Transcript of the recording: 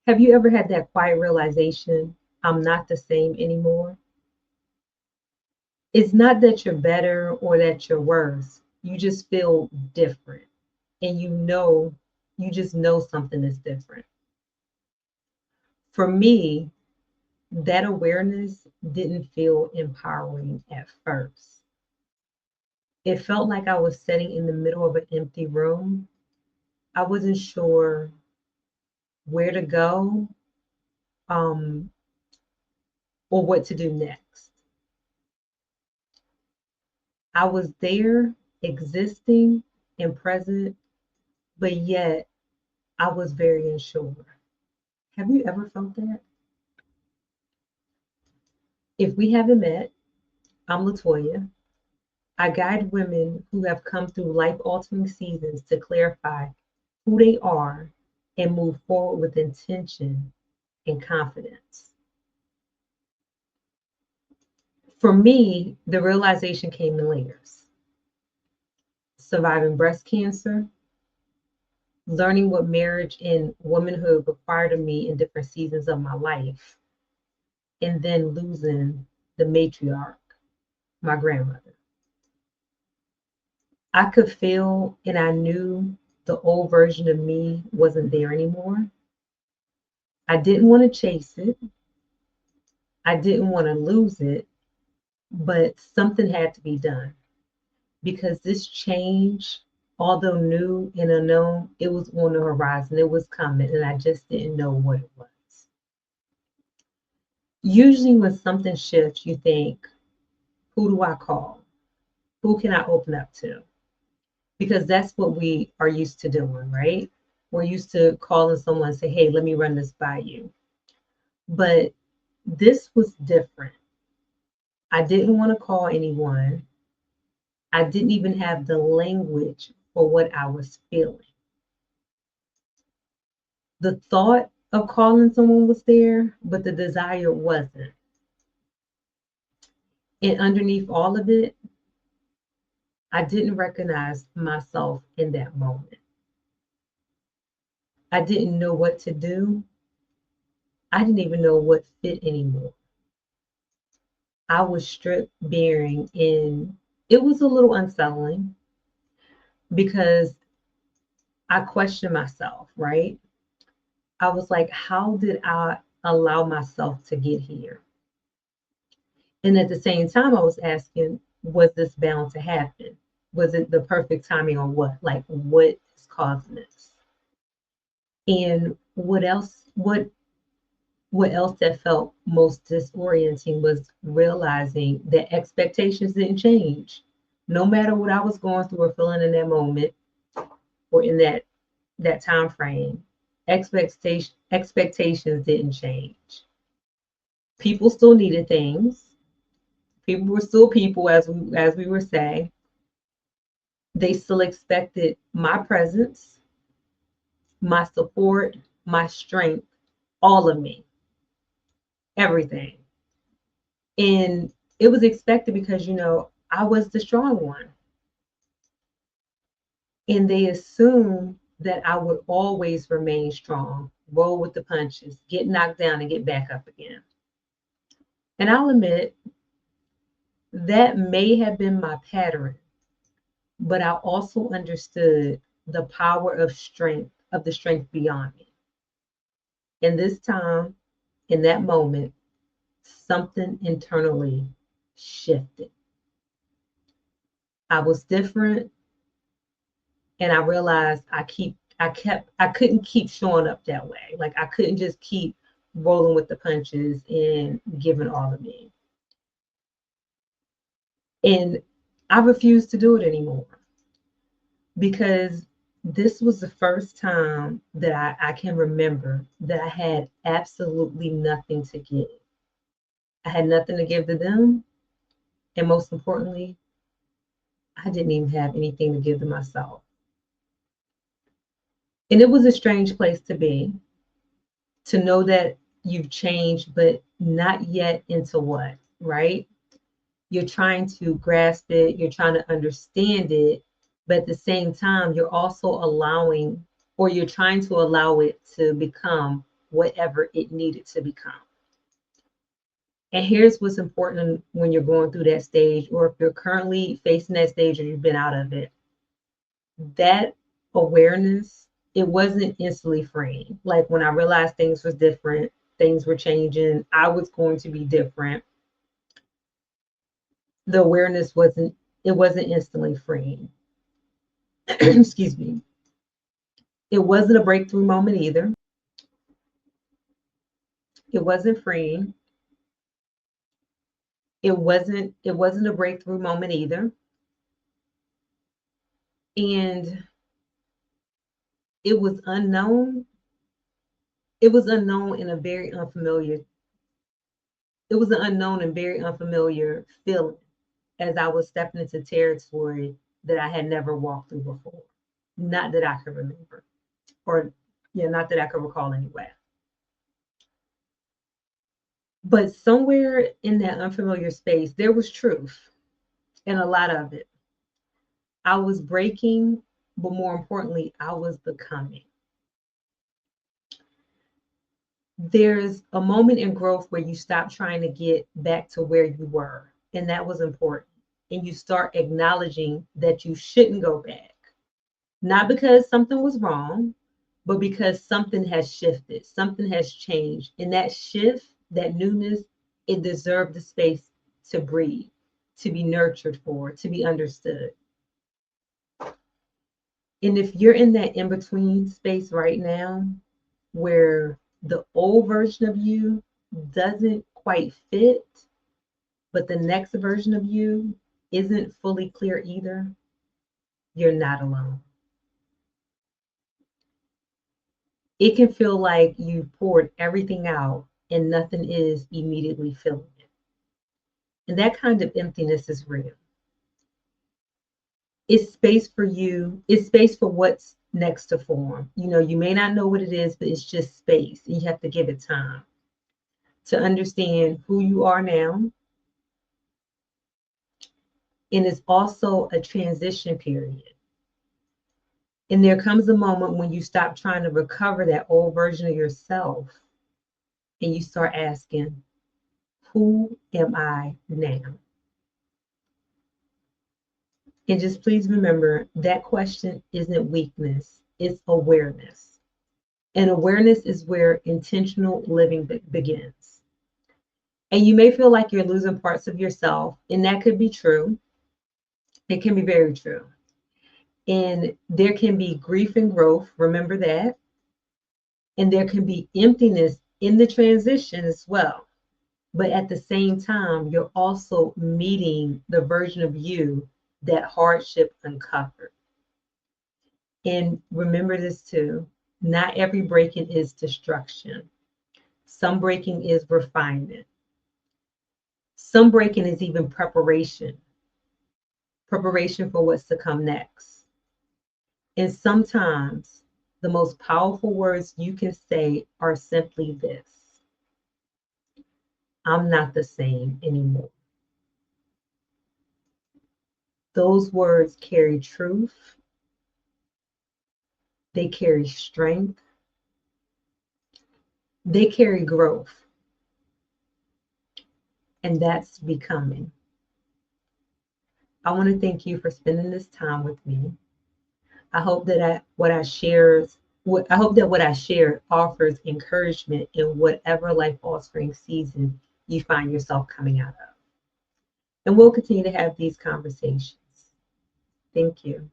Have you ever had that quiet realization, I'm not the same anymore? It's not that you're better or that you're worse. You just feel different. And you just know something is different. For me, that awareness didn't feel empowering at first. It felt like I was sitting in the middle of an empty room. I wasn't sure where to go, um, or what to do next. I was there, existing and present, but yet I was very unsure. Have you ever felt that? If we haven't met, I'm Latoya. I guide women who have come through life altering seasons to clarify who they are and move forward with intention and confidence. For me, the realization came in layers: surviving breast cancer, learning what marriage and womanhood required of me in different seasons of my life, and then losing the matriarch, my grandmother. I could feel and I knew the old version of me wasn't there anymore. I didn't want to chase it. I didn't want to lose it, but something had to be done because this change, although new and unknown, it was on the horizon. It was coming, and I just didn't know what it was. Usually, when something shifts, you think, who do I call? Who can I open up to? Because that's what we are used to doing, right? We're used to calling someone and say, hey, let me run this by you. But this was different. I didn't want to call anyone. I didn't even have the language for what I was feeling. The thought of calling someone was there, but the desire wasn't. And underneath all of it, I didn't recognize myself in that moment. I didn't know what to do. I didn't even know what fit anymore. I was stripped bearing, and it was a little unsettling because I questioned myself, right? I was like, how did I allow myself to get here? And at the same time, I was asking, was this bound to happen? Was it the perfect timing or what? Like, what is causing this? And what else that felt most disorienting was realizing that expectations didn't change. No matter what I was going through or feeling in that moment or in that time frame, expectations didn't change. People still needed things. People were still people, as we were saying. They still expected my presence, my support, my strength, all of me, everything. And it was expected because, I was the strong one. And they assumed that I would always remain strong, roll with the punches, get knocked down and get back up again. And I'll admit that may have been my pattern, but I also understood the power of the strength beyond me. And this time, in that moment, something internally shifted. I was different, and I realized I couldn't keep showing up that way. Like I couldn't just keep rolling with the punches and giving all of me. And I refused to do it anymore because this was the first time that I can remember that I had absolutely nothing to give. I had nothing to give to them. And most importantly, I didn't even have anything to give to myself. And it was a strange place to be, to know that you've changed, but not yet into what, right? You're trying to grasp it, you're trying to understand it, but at the same time, you're also allowing, or you're trying to allow it to become whatever it needed to become. And here's what's important when you're going through that stage, or if you're currently facing that stage or you've been out of it. That awareness, it wasn't instantly freeing. Like when I realized things was different, things were changing, I was going to be different. The awareness wasn't instantly freeing. Excuse me. It wasn't a breakthrough moment either. It wasn't freeing. It wasn't a breakthrough moment either. And it was unknown. It was unknown in a very unfamiliar. It was an unknown and very unfamiliar feeling as I was stepping into territory that I had never walked through before. Not that I could remember, or not that I could recall anyway. But somewhere in that unfamiliar space, there was truth, and a lot of it. I was breaking, but more importantly, I was becoming. There's a moment in growth where you stop trying to get back to where you were, and that was important. And you start acknowledging that you shouldn't go back, not because something was wrong, but because something has shifted, something has changed. And that shift, that newness, it deserved the space to breathe, to be nurtured for, to be understood. And if you're in that in-between space right now, where the old version of you doesn't quite fit, but the next version of you isn't fully clear either, you're not alone. It can feel like you poured everything out and nothing is immediately filling it. And that kind of emptiness is real. It's space for you, it's space for what's next to form. You may not know what it is, but it's just space. And you have to give it time to understand who you are now. And it's also a transition period. And there comes a moment when you stop trying to recover that old version of yourself and you start asking, who am I now? And just please remember that question isn't weakness, it's awareness. And awareness is where intentional living begins. And you may feel like you're losing parts of yourself, and that could be true. It can be very true. And there can be grief and growth, remember that. And there can be emptiness in the transition as well. But at the same time, you're also meeting the version of you that hardship uncovered. And remember this too, not every breaking is destruction. Some breaking is refinement. Some breaking is even preparation for what's to come next. And sometimes the most powerful words you can say are simply this: I'm not the same anymore. Those words carry truth. They carry strength. They carry growth. And that's becoming. I want to thank you for spending this time with me. I hope that what I shared offers encouragement in whatever life altering season you find yourself coming out of. And we'll continue to have these conversations. Thank you.